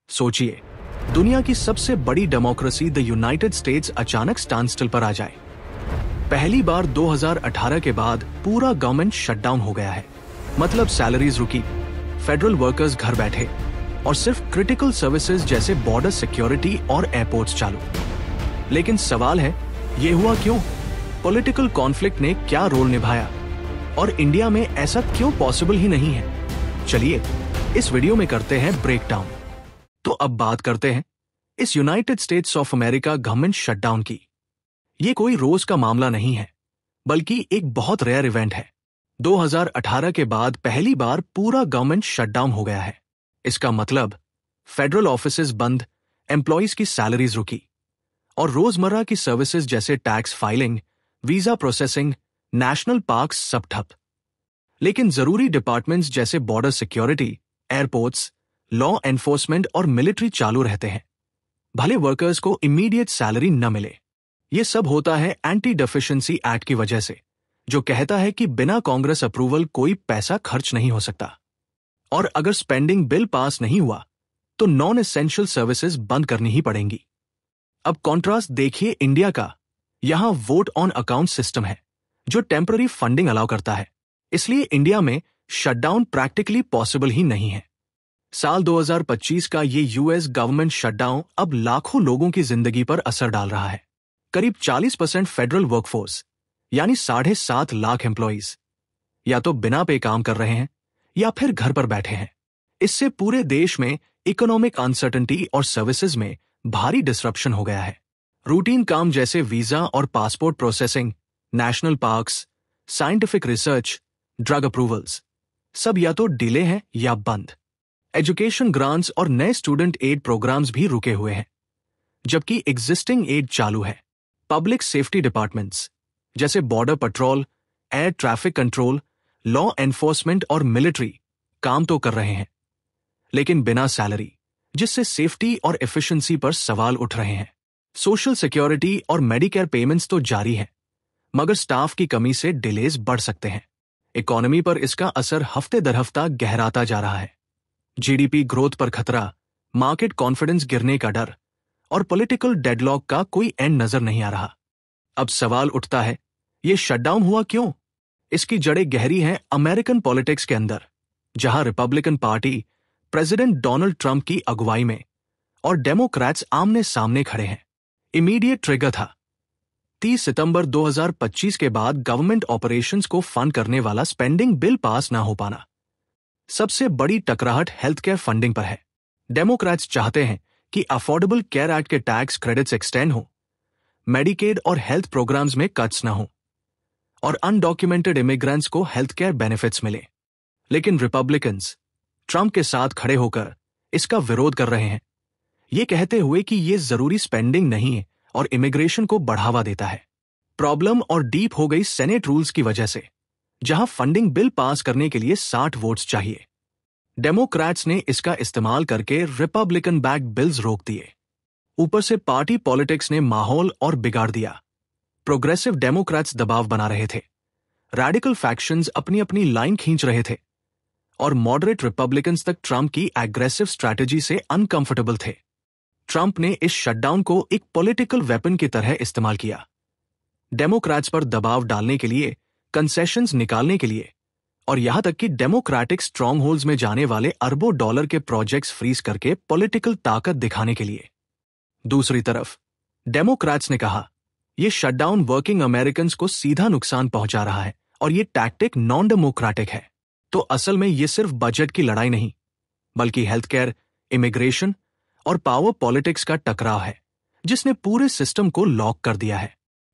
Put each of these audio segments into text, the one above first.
सोचिए, दुनिया की सबसे बड़ी डेमोक्रेसी द यूनाइटेड स्टेट्स अचानक स्टैंडस्टिल पर आ जाए। पहली बार 2018 के बाद पूरा गवर्नमेंट शटडाउन हो गया है। मतलब सैलरीज रुकी, फेडरल वर्कर्स घर बैठे और सिर्फ क्रिटिकल सर्विसेज जैसे बॉर्डर सिक्योरिटी और एयरपोर्ट्स चालू। लेकिन सवाल है, ये हुआ क्यों? पॉलिटिकल कॉन्फ्लिक्ट ने क्या रोल निभाया और इंडिया में ऐसा क्यों पॉसिबल ही नहीं है? चलिए इस वीडियो में करते हैं ब्रेकडाउन। तो अब बात करते हैं इस United states of America government shutdown की। ये कोई रोज का मामला नहीं है, बल्कि एक बहुत रेयर इवेंट है। 2018 के बाद पहली बार पूरा गवर्नमेंट शटडाउन हो गया है। इसका मतलब फेडरल ऑफिसेज बंद, एम्प्लॉइज की सैलरीज रुकी और रोजमर्रा की सर्विसेज जैसे tax filing, visa processing, national parks सब ठप। लेकिन जरूरी डिपार्टमेंट्स जैसे border security, airports, law enforcement और मिलिट्री चालू रहते हैं, भले वर्कर्स को इमीडिएट सैलरी न मिले। यह सब होता है एंटी डेफिशिएंसी एक्ट की वजह से, जो कहता है कि बिना कांग्रेस अप्रूवल कोई पैसा खर्च नहीं हो सकता। और अगर स्पेंडिंग बिल पास नहीं हुआ तो नॉन एसेंशियल सर्विसेज बंद करनी ही पड़ेंगी। अब कॉन्ट्रास्ट देखिए इंडिया का। यहां वोट ऑन अकाउंट सिस्टम है जो टेम्पररी फंडिंग अलाउ करता है, इसलिए इंडिया में शटडाउन प्रैक्टिकली पॉसिबल ही नहीं है। साल 2025 का ये यूएस गवर्नमेंट शटडाउन अब लाखों लोगों की जिंदगी पर असर डाल रहा है। करीब 40% फेडरल वर्कफोर्स यानी 7.5 लाख एम्प्लॉइज या तो बिना पे काम कर रहे हैं या फिर घर पर बैठे हैं। इससे पूरे देश में इकोनॉमिक अनसर्टेनिटी और सर्विसेज में भारी डिसरप्शन हो गया है। रूटीन काम जैसे वीजा और passport processing, national parks, scientific research, drug approvals सब या तो डिले हैं या बंद। एजुकेशन ग्रांट्स और नए स्टूडेंट एड प्रोग्राम्स भी रुके हुए हैं, जबकि एग्जिस्टिंग एड चालू है। पब्लिक सेफ्टी डिपार्टमेंट्स जैसे border patrol, air traffic control, law enforcement और मिलिट्री काम तो कर रहे हैं, लेकिन बिना सैलरी, जिससे सेफ्टी और एफिशिएंसी पर सवाल उठ रहे हैं। सोशल सिक्योरिटी और मेडिकेयर पेमेंट्स तो जारी हैं, मगर स्टाफ की कमी से डिलेज बढ़ सकते हैं। इकोनॉमी पर इसका असर हफ्ते दर हफ्ता गहराता जा रहा है। जीडीपी ग्रोथ पर खतरा, मार्केट कॉन्फिडेंस गिरने का डर और पॉलिटिकल डेडलॉक का कोई एंड नजर नहीं आ रहा। अब सवाल उठता है, ये शटडाउन हुआ क्यों? इसकी जड़ें गहरी हैं अमेरिकन पॉलिटिक्स के अंदर, जहां Republican party president Donald Trump की अगुवाई में और डेमोक्रेट्स आमने सामने खड़े हैं। इमीडिएट ट्रिगर था 30 सितंबर 2025 के बाद गवर्नमेंट ऑपरेशंस को फंड करने वाला स्पेंडिंग बिल पास ना हो पाना। सबसे बड़ी टकराहट हेल्थ केयर फंडिंग पर है। डेमोक्रेट्स चाहते हैं कि अफोर्डेबल केयर एक्ट के टैक्स क्रेडिट्स एक्सटेंड हो, मेडिकेड और हेल्थ प्रोग्राम्स में कट्स ना हो और अनडॉक्यूमेंटेड इमिग्रेंट्स को हेल्थ केयर बेनिफिट्स मिले। लेकिन रिपब्लिकन्स ट्रंप के साथ खड़े होकर इसका विरोध कर रहे हैं, ये कहते हुए कि ये जरूरी स्पेंडिंग नहीं है और इमिग्रेशन को बढ़ावा देता है। प्रॉब्लम और डीप हो गई सेनेट रूल्स की वजह से, जहां फंडिंग बिल पास करने के लिए 60 वोट्स चाहिए। डेमोक्रेट्स ने इसका इस्तेमाल करके रिपब्लिकन बैक बिल्स रोक दिए। ऊपर से पार्टी पॉलिटिक्स ने माहौल और बिगाड़ दिया। प्रोग्रेसिव डेमोक्रेट्स दबाव बना रहे थे, रैडिकल फैक्शंस अपनी अपनी लाइन खींच रहे थे और मॉडरेट रिपब्लिकन्स तक ट्रंप की एग्रेसिव स्ट्रैटेजी से अनकंफर्टेबल थे। ट्रंप ने इस शटडाउन को एक पॉलिटिकल वेपन की तरह इस्तेमाल किया, डेमोक्रेट्स पर दबाव डालने के लिए, कंसेशंस निकालने के लिए और यहां तक कि डेमोक्रेटिक स्ट्रॉन्ग होल्ड्स में जाने वाले अरबों डॉलर के प्रोजेक्ट्स फ्रीज करके पॉलिटिकल ताकत दिखाने के लिए। दूसरी तरफ डेमोक्रेट्स ने कहा, यह शटडाउन वर्किंग अमेरिकन्स को सीधा नुकसान पहुंचा रहा है और यह टैक्टिक नॉन डेमोक्रेटिक है। तो असल में यह सिर्फ बजट की लड़ाई नहीं, बल्कि हेल्थ केयर, इमिग्रेशन और पावर पॉलिटिक्स का टकराव है, जिसने पूरे सिस्टम को लॉक कर दिया है।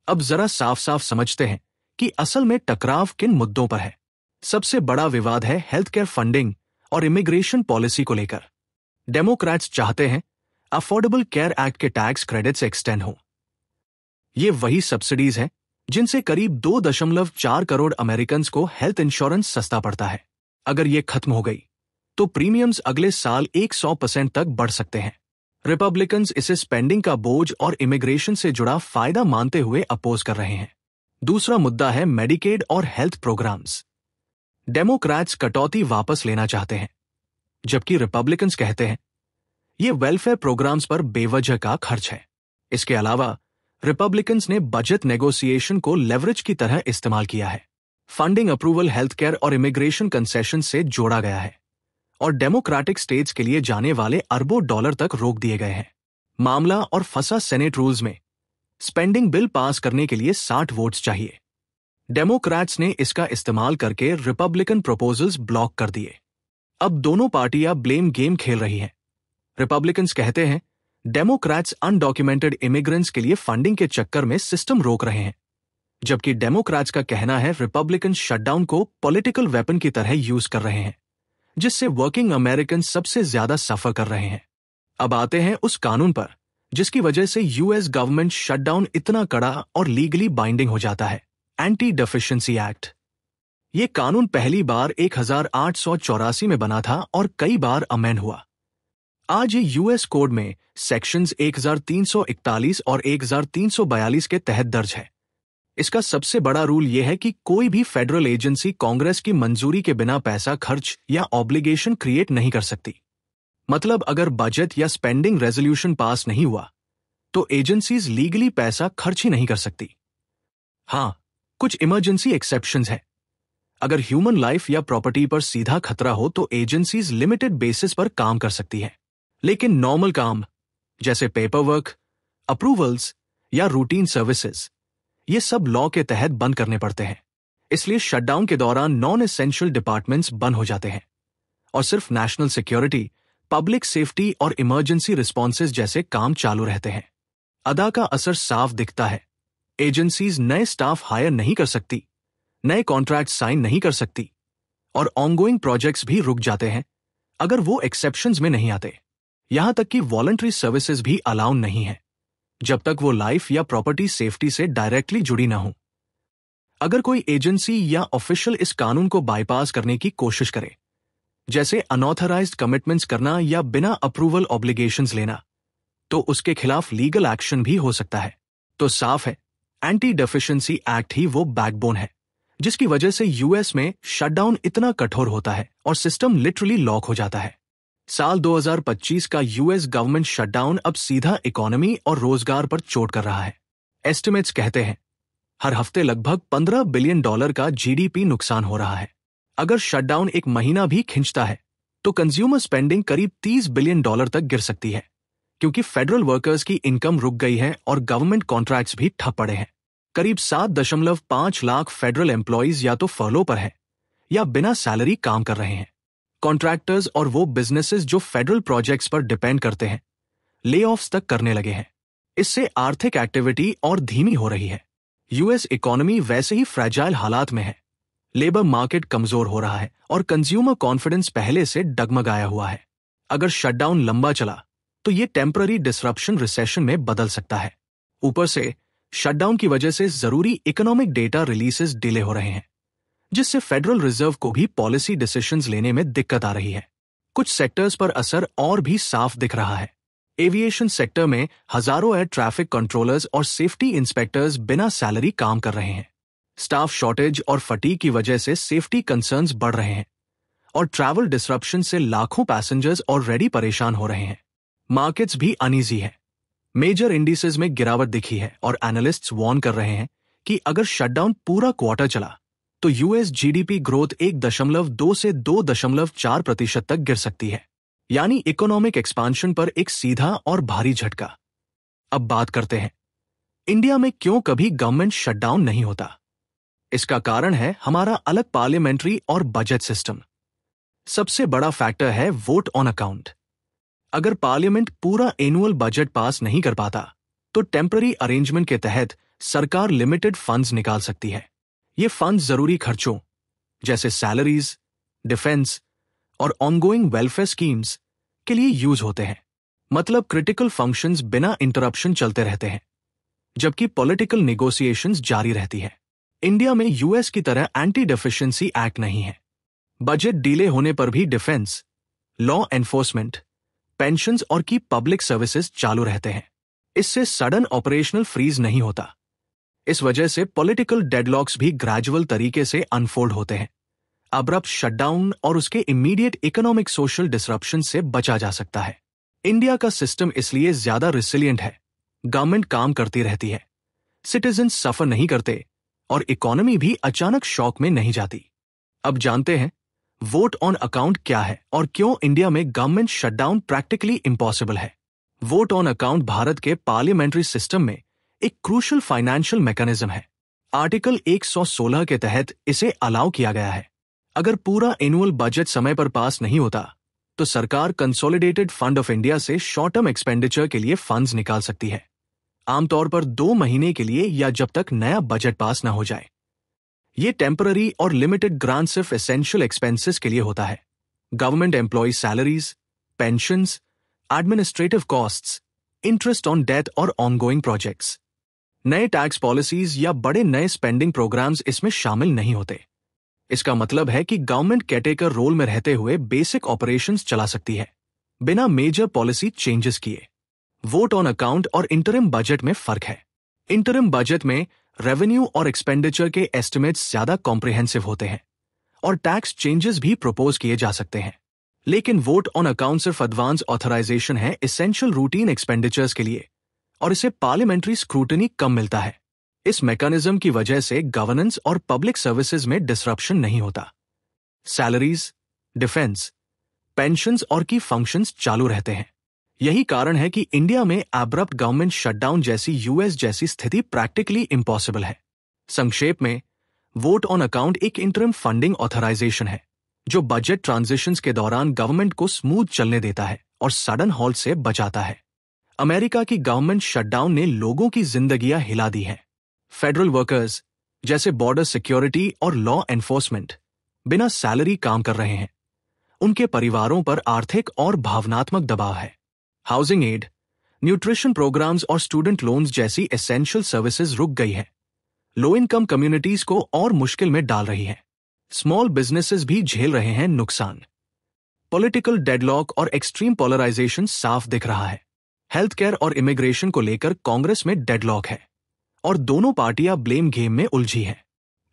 अब जरा साफ साफ समझते हैं कि असल में टकराव किन मुद्दों पर है। सबसे बड़ा विवाद है हेल्थ केयर फंडिंग और इमिग्रेशन पॉलिसी को लेकर। डेमोक्रेट्स चाहते हैं अफोर्डेबल केयर एक्ट के टैक्स क्रेडिट्स एक्सटेंड हो। ये वही सब्सिडीज हैं जिनसे करीब 2.4 करोड़ अमेरिकन्स को हेल्थ इंश्योरेंस सस्ता पड़ता है। अगर ये खत्म हो गई तो प्रीमियम्स अगले साल 100% तक बढ़ सकते हैं। रिपब्लिकन्स इसे स्पेंडिंग का बोझ और इमिग्रेशन से जुड़ा फायदा मानते हुए अपोज कर रहे हैं। दूसरा मुद्दा है मेडिकेड और हेल्थ प्रोग्राम्स। डेमोक्रेट्स कटौती वापस लेना चाहते हैं, जबकि रिपब्लिकन्स कहते हैं ये वेलफेयर प्रोग्राम्स पर बेवजह का खर्च है। इसके अलावा रिपब्लिकन्स ने बजट नेगोशिएशन को लेवरेज की तरह इस्तेमाल किया है। फंडिंग अप्रूवल हेल्थ केयर और इमिग्रेशन कंसेशन से जोड़ा गया है और डेमोक्रेटिक स्टेट्स के लिए जाने वाले अरबों डॉलर तक रोक दिए गए हैं। मामला और फंसा सेनेट रूल्स में। स्पेंडिंग बिल पास करने के लिए 60 वोट्स चाहिए। डेमोक्रेट्स ने इसका इस्तेमाल करके रिपब्लिकन प्रपोजल्स ब्लॉक कर दिए। अब दोनों पार्टियां ब्लेम गेम खेल रही हैं। रिपब्लिकन्स कहते हैं डेमोक्रेट्स अनडॉक्यूमेंटेड इमिग्रेंट्स के लिए फंडिंग के चक्कर में सिस्टम रोक रहे हैं, जबकि डेमोक्रेट्स का कहना है रिपब्लिकन शटडाउन को पॉलिटिकल वेपन की तरह यूज कर रहे हैं, जिससे वर्किंग अमेरिकन सबसे ज्यादा सफर कर रहे हैं। अब आते हैं उस कानून पर जिसकी वजह से यूएस गवर्नमेंट शटडाउन इतना कड़ा और लीगली बाइंडिंग हो जाता है, एंटी डेफिशिएंसी एक्ट। ये कानून पहली बार 1884 में बना था और कई बार अमेंड हुआ। आज ये यूएस कोड में सेक्शंस 1341 और 1342 के तहत दर्ज है। इसका सबसे बड़ा रूल यह है कि कोई भी फेडरल एजेंसी कांग्रेस की मंजूरी के बिना पैसा खर्च या ऑब्लिगेशन क्रिएट नहीं कर सकती। मतलब अगर बजट या स्पेंडिंग रेजोल्यूशन पास नहीं हुआ तो एजेंसीज लीगली पैसा खर्च ही नहीं कर सकती। हां, कुछ इमरजेंसी एक्सेप्शंस हैं। अगर ह्यूमन लाइफ या प्रॉपर्टी पर सीधा खतरा हो तो एजेंसीज लिमिटेड बेसिस पर काम कर सकती हैं, लेकिन नॉर्मल काम जैसे पेपर वर्क, अप्रूवल्स या रूटीन सर्विसेज, ये सब लॉ के तहत बंद करने पड़ते हैं। इसलिए शटडाउन के दौरान नॉन एसेंशियल डिपार्टमेंट्स बंद हो जाते हैं और सिर्फ नेशनल सिक्योरिटी, पब्लिक सेफ्टी और इमरजेंसी रिस्पॉन्सेज जैसे काम चालू रहते हैं। अदा का असर साफ दिखता है। एजेंसीज नए स्टाफ हायर नहीं कर सकती, नए कॉन्ट्रैक्ट साइन नहीं कर सकती और ऑनगोइंग प्रोजेक्ट्स भी रुक जाते हैं अगर वो एक्सेप्शंस में नहीं आते। यहां तक कि वॉलंटरी सर्विसेज भी अलाउ नहीं है जब तक वो लाइफ या प्रॉपर्टी सेफ्टी से डायरेक्टली जुड़ी ना हो। अगर कोई एजेंसी या ऑफिशियल इस कानून को बाईपास करने की कोशिश करे, जैसे अनऑथराइज्ड कमिटमेंट्स करना या बिना अप्रूवल ऑब्लिगेशंस लेना, तो उसके खिलाफ लीगल एक्शन भी हो सकता है। तो साफ है, एंटी डेफिशिएंसी एक्ट ही वो बैकबोन है जिसकी वजह से यूएस में शटडाउन इतना कठोर होता है और सिस्टम लिटरली लॉक हो जाता है। साल 2025 का यूएस गवर्नमेंट शटडाउन अब सीधा इकोनॉमी और रोजगार पर चोट कर रहा है। एस्टिमेट्स कहते हैं हर हफ्ते लगभग $15 बिलियन का जीडीपी नुकसान हो रहा है। अगर शटडाउन एक महीना भी खिंचता है तो कंज्यूमर स्पेंडिंग करीब $30 बिलियन तक गिर सकती है, क्योंकि फेडरल वर्कर्स की इनकम रुक गई है और गवर्नमेंट कॉन्ट्रैक्ट्स भी ठप पड़े हैं। करीब 7.5 लाख फेडरल एम्प्लॉइज या तो फर्लो पर हैं या बिना सैलरी काम कर रहे हैं। कॉन्ट्रैक्टर्स और वो बिजनेसेस जो फेडरल प्रोजेक्ट्स पर डिपेंड करते हैं ले-ऑफ्स तक करने लगे हैं। इससे आर्थिक एक्टिविटी और धीमी हो रही है। यूएस इकोनॉमी वैसे ही फ्रैजाइल हालात में है। लेबर मार्केट कमजोर हो रहा है और कंज्यूमर कॉन्फिडेंस पहले से डगमगाया हुआ है। अगर शटडाउन लंबा चला तो ये टेम्पररी डिसरप्शन रिसेशन में बदल सकता है। ऊपर से शटडाउन की वजह से जरूरी इकोनॉमिक डेटा रिलीजेस डिले हो रहे हैं, जिससे फेडरल रिजर्व को भी पॉलिसी डिसीजंस लेने में दिक्कत आ रही है। कुछ सेक्टर्स पर असर और भी साफ दिख रहा है। एविएशन सेक्टर में हजारों एयर ट्रैफिक कंट्रोलर्स और सेफ्टी इंस्पेक्टर्स बिना सैलरी काम कर रहे हैं। स्टाफ शॉर्टेज और फटीग की वजह से सेफ्टी कंसर्न्स बढ़ रहे हैं और ट्रैवल डिसरप्शन से लाखों पैसेंजर्स ऑलरेडी परेशान हो रहे हैं। मार्केट्स भी अनईजी है। मेजर इंडिसेस में गिरावट दिखी है और एनालिस्ट्स वार्न कर रहे हैं कि अगर शटडाउन पूरा क्वार्टर चला तो यूएस जीडीपी ग्रोथ 1.2 से 2.4% तक गिर सकती है, यानी इकोनॉमिक एक्सपांशन पर एक सीधा और भारी झटका। अब बात करते हैं इंडिया में क्यों कभी गवर्नमेंट शटडाउन नहीं होता। इसका कारण है हमारा अलग पार्लियामेंट्री और बजट सिस्टम। सबसे बड़ा फैक्टर है वोट ऑन अकाउंट। अगर पार्लियामेंट पूरा एनुअल बजट पास नहीं कर पाता तो टेम्पररी अरेंजमेंट के तहत सरकार लिमिटेड फंड्स निकाल सकती है। ये फंड्स जरूरी खर्चों जैसे सैलरीज, डिफेंस और ऑनगोइंग वेलफेयर स्कीम्स के लिए यूज होते हैं। मतलब क्रिटिकल फंक्शंस बिना इंटरप्शन चलते रहते हैं, जबकि पॉलिटिकल नेगोशिएशंस जारी रहती है। इंडिया में यूएस की तरह एंटी डेफिशिएंसी एक्ट नहीं है। बजट डिले होने पर भी डिफेंस, लॉ एनफोर्समेंट, पेंशन्स और की पब्लिक सर्विसेज चालू रहते हैं। इससे सडन ऑपरेशनल फ्रीज नहीं होता। इस वजह से पॉलिटिकल डेडलॉक्स भी ग्रेजुअल तरीके से अनफोल्ड होते हैं। अब्रप्ट शटडाउन और उसके इमीडिएट इकोनॉमिक सोशल डिसरप्शन से बचा जा सकता है। इंडिया का सिस्टम इसलिए ज्यादा रिसिलियंट है, गवर्नमेंट काम करती रहती है, सिटीजन सफर नहीं करते और इकोनॉमी भी अचानक शॉक में नहीं जाती। अब जानते हैं वोट ऑन अकाउंट क्या है और क्यों इंडिया में गवर्नमेंट शटडाउन प्रैक्टिकली इम्पॉसिबल है। वोट ऑन अकाउंट भारत के पार्लियामेंट्री सिस्टम में एक क्रूशियल फाइनेंशियल मैकेनिज्म है। आर्टिकल 116 के तहत इसे अलाउ किया गया है। अगर पूरा एनुअल बजट समय पर पास नहीं होता तो सरकार कंसोलिडेटेड फंड ऑफ इंडिया से शॉर्ट टर्म एक्सपेंडिचर के लिए फंड्स निकाल सकती है, आमतौर पर 2 महीने के लिए या जब तक नया बजट पास न हो जाए। ये टेम्पररी और लिमिटेड ग्रांट सिर्फ एसेंशियल एक्सपेंसेस के लिए होता है। Government employ salaries, pensions, administrative costs, interest on debt और ऑनगोइंग प्रोजेक्ट्स। नए टैक्स पॉलिसीज या बड़े नए स्पेंडिंग प्रोग्राम्स इसमें शामिल नहीं होते। इसका मतलब है कि गवर्नमेंट केयरटेकर रोल में रहते हुए बेसिक ऑपरेशंस चला सकती है, बिना मेजर पॉलिसी चेंजेस किए। वोट ऑन अकाउंट और इंटरिम बजट में फर्क है। इंटरिम बजट में रेवेन्यू और एक्सपेंडिचर के एस्टिमेट्स ज्यादा कॉम्प्रिहेंसिव होते हैं और टैक्स चेंजेस भी प्रपोज किए जा सकते हैं। लेकिन वोट ऑन अकाउंट सिर्फ एडवांस ऑथराइजेशन है एसेंशियल रूटीन एक्सपेंडिचर्स के लिए और इसे पार्लियामेंट्री स्क्रूटनी कम मिलता है। इस मैकेनिज्म की वजह से गवर्नेंस और पब्लिक सर्विसेज में डिसरप्शन नहीं होता। सैलरीज, डिफेंस, पेंशन्स और की फंक्शंस चालू रहते हैं। यही कारण है कि इंडिया में एब्रप्ट गवर्नमेंट शटडाउन जैसी यूएस जैसी स्थिति प्रैक्टिकली इम्पॉसिबल है। संक्षेप में, वोट ऑन अकाउंट एक इंटरिम फंडिंग ऑथराइजेशन है जो बजट ट्रांजिशंस के दौरान गवर्नमेंट को स्मूथ चलने देता है और सडन हॉल्ट से बचाता है। अमेरिका की गवर्नमेंट शटडाउन ने लोगों की जिंदगियां हिला दी हैं। फेडरल वर्कर्स जैसे बॉर्डर सिक्योरिटी और लॉ एनफोर्समेंट बिना सैलरी काम कर रहे हैं। उनके परिवारों पर आर्थिक और भावनात्मक दबाव है। हाउसिंग एड, न्यूट्रिशन प्रोग्राम्स और स्टूडेंट लोन्स जैसी एसेंशियल सर्विसेज रुक गई है। लो इनकम कम्युनिटीज को और मुश्किल में डाल रही है। स्मॉल बिजनेसेस भी झेल रहे हैं नुकसान। पॉलिटिकल डेडलॉक और एक्सट्रीम पोलराइजेशन साफ दिख रहा है। हेल्थ केयर और इमिग्रेशन को लेकर कांग्रेस में डेडलॉक है और दोनों पार्टियां ब्लेम गेम में उलझी हैं।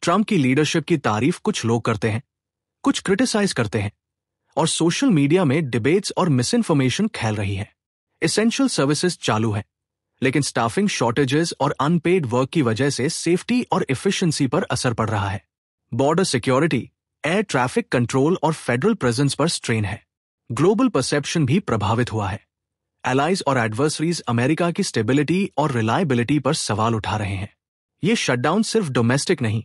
ट्रंप की लीडरशिप की तारीफ कुछ लोग करते हैं, कुछ क्रिटिसाइज करते हैं और सोशल मीडिया में डिबेट्स और मिस इन्फॉर्मेशन फैल रही है। एसेंशियल सर्विसेज चालू है, लेकिन स्टाफिंग शॉर्टेजेस और अनपेड वर्क की वजह से सेफ्टी और एफिशिएंसी पर असर पड़ रहा है। Border security, air traffic control और फेडरल प्रेजेंस पर स्ट्रेन है। ग्लोबल परसेप्शन भी प्रभावित हुआ है। एलाइज और एडवर्सरीज अमेरिका की स्टेबिलिटी और रिलायबिलिटी पर सवाल उठा रहे हैं। ये शटडाउन सिर्फ डोमेस्टिक नहीं,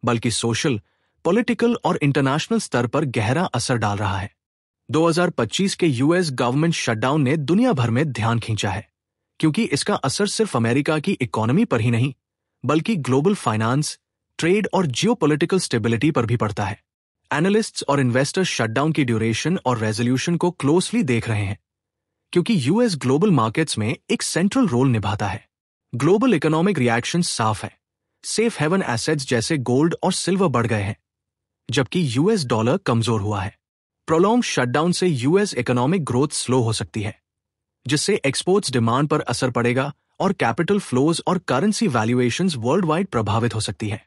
बल्कि सोशल, पॉलिटिकल और इंटरनेशनल स्तर पर गहरा असर डाल रहा है। 2025 के यूएस गवर्नमेंट शटडाउन ने दुनिया भर में ध्यान खींचा है, क्योंकि इसका असर सिर्फ अमेरिका की इकोनॉमी पर ही नहीं, बल्कि ग्लोबल फाइनेंस, ट्रेड और जियोपॉलिटिकल स्टेबिलिटी पर भी पड़ता है। एनालिस्ट्स और इन्वेस्टर्स शटडाउन की ड्यूरेशन और रेजोल्यूशन को क्लोजली देख रहे हैं, क्योंकि यूएस ग्लोबल मार्केट्स में एक सेंट्रल रोल निभाता है। ग्लोबल इकोनॉमिक रिएक्शन साफ है। सेफ हेवन एसेट्स जैसे गोल्ड और सिल्वर बढ़ गए हैं, जबकि यूएस डॉलर कमजोर हुआ है। प्रोलॉन्ग शटडाउन से यूएस इकोनॉमिक ग्रोथ स्लो हो सकती है, जिससे एक्सपोर्ट्स डिमांड पर असर पड़ेगा और कैपिटल फ्लोज और करेंसी वैल्यूएशंस वर्ल्ड वाइड प्रभावित हो सकती है।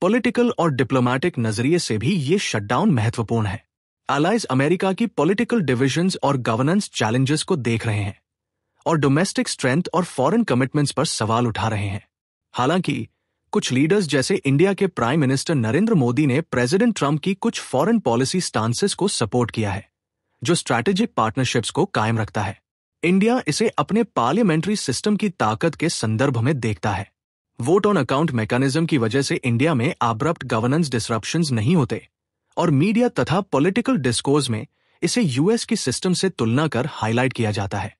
पॉलिटिकल और डिप्लोमैटिक नजरिए से भी ये शटडाउन महत्वपूर्ण है। एलाइज अमेरिका की पॉलिटिकल डिविजन्स और गवर्नेंस चैलेंजेस को देख रहे हैं और डोमेस्टिक स्ट्रेंथ और फॉरेन कमिटमेंट्स पर सवाल उठा रहे हैं। हालांकि कुछ लीडर्स जैसे इंडिया के प्राइम मिनिस्टर नरेंद्र मोदी ने प्रेसिडेंट ट्रंप की कुछ फॉरेन पॉलिसी स्टांसेस को सपोर्ट किया है, जो स्ट्रैटेजिक पार्टनरशिप्स को कायम रखता है। इंडिया इसे अपने पार्लियामेंट्री सिस्टम की ताकत के संदर्भ में देखता है। वोट ऑन अकाउंट मैकेनिज्म की वजह से इंडिया में अब्रप्ट गवर्नेंस डिसरप्शंस नहीं होते और मीडिया तथा पॉलिटिकल डिस्कोर्स में इसे यूएस की सिस्टम से तुलना कर हाईलाइट किया जाता है।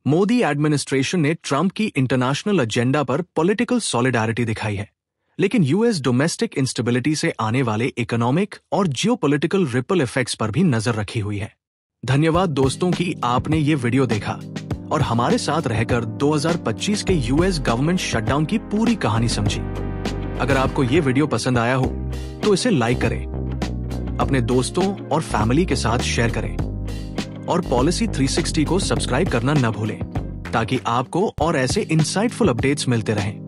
मोदी एडमिनिस्ट्रेशन ने ट्रंप की इंटरनेशनल एजेंडा पर पॉलिटिकल सॉलिडारिटी दिखाई है, लेकिन यूएस डोमेस्टिक इंस्टेबिलिटी से आने वाले इकोनॉमिक और जियोपॉलिटिकल रिपल इफेक्ट्स पर भी नजर रखी हुई है। धन्यवाद दोस्तों कि आपने ये वीडियो देखा और हमारे साथ रहकर 2025 के यूएस गवर्नमेंट शटडाउन की पूरी कहानी समझी। अगर आपको ये वीडियो पसंद आया हो तो इसे लाइक करें, अपने दोस्तों और फैमिली के साथ शेयर करें और पॉलिसी 360 को सब्सक्राइब करना न भूलें, ताकि आपको और ऐसे इंसाइटफुल अपडेट्स मिलते रहें।